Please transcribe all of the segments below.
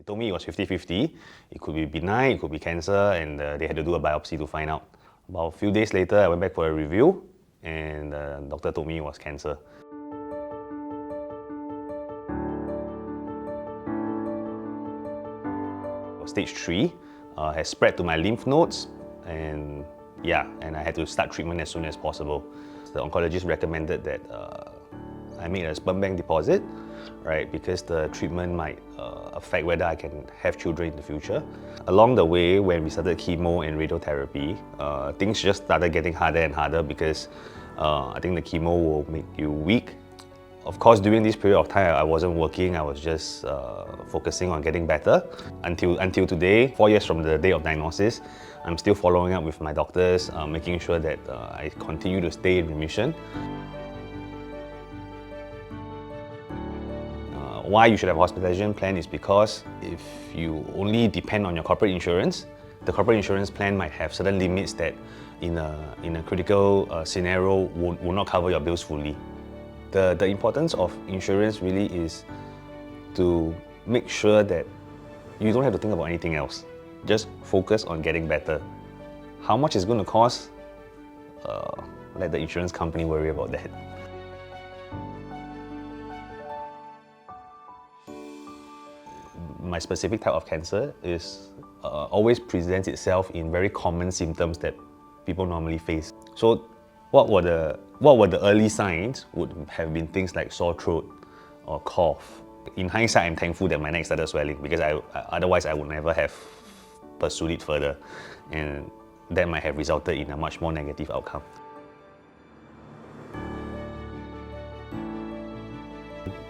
told me it was 50-50. It could be benign, it could be cancer, and they had to do a biopsy to find out. About a few days later, I went back for a review, and the doctor told me it was cancer. Stage 3 has spread to my lymph nodes, and I had to start treatment as soon as possible. The oncologist recommended that I made a sperm bank deposit, right, because the treatment might affect whether I can have children in the future. Along the way, when we started chemo and radiotherapy, things just started getting harder and harder because I think the chemo will make you weak. Of course, during this period of time, I wasn't working. I was just focusing on getting better. Until today, 4 years from the day of diagnosis, I'm still following up with my doctors, making sure that I continue to stay in remission. Why you should have a hospitalization plan is because if you only depend on your corporate insurance, the corporate insurance plan might have certain limits that in a critical scenario will not cover your bills fully. The importance of insurance really is to make sure that you don't have to think about anything else. Just focus on getting better. How much it's going to cost, let the insurance company worry about that. My specific type of cancer is always presents itself in very common symptoms that people normally face. So what were the early signs would have been things like sore throat or cough. In hindsight, I'm thankful that my neck started swelling because otherwise I would never have pursued it further, and that might have resulted in a much more negative outcome.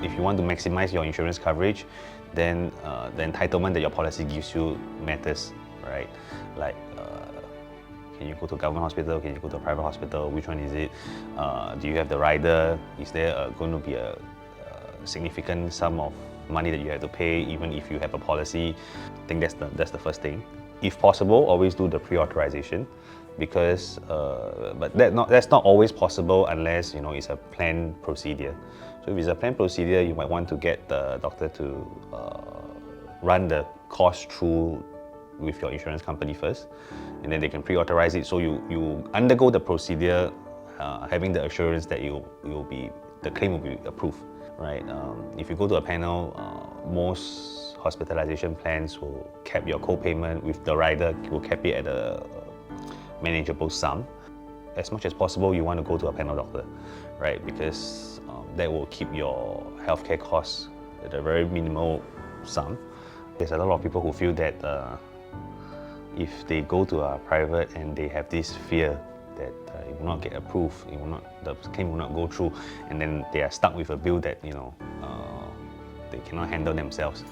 If you want to maximize your insurance coverage, then the entitlement that your policy gives you matters, right? Like, can you go to a government hospital? Can you go to a private hospital? Which one is it? Do you have the rider? Is there going to be a significant sum of money that you have to pay even if you have a policy? I think that's the first thing. If possible, always do the pre-authorization, because but that's not always possible unless it's a planned procedure. So if it's a planned procedure, you might want to get the doctor to run the cost through with your insurance company first, and then they can pre-authorize it, so you undergo the procedure having the assurance that the claim will be approved, right? If you go to a panel, most hospitalization plans will cap your co-payment with the rider, will cap it at a manageable sum. As much as possible, you want to go to a panel doctor, right? Because that will keep your healthcare costs at a very minimal sum. There's a lot of people who feel that if they go to a private and they have this fear that it will not get approved, the claim will not go through, and then they are stuck with a bill that they cannot handle themselves.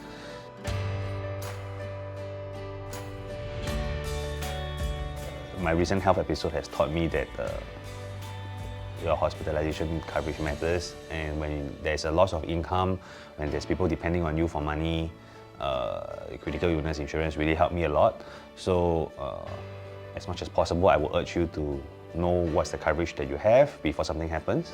My recent health episode has taught me that your hospitalization coverage matters, and when there's a loss of income, when there's people depending on you for money, critical illness insurance really helped me a lot. So as much as possible, I would urge you to know what's the coverage that you have before something happens.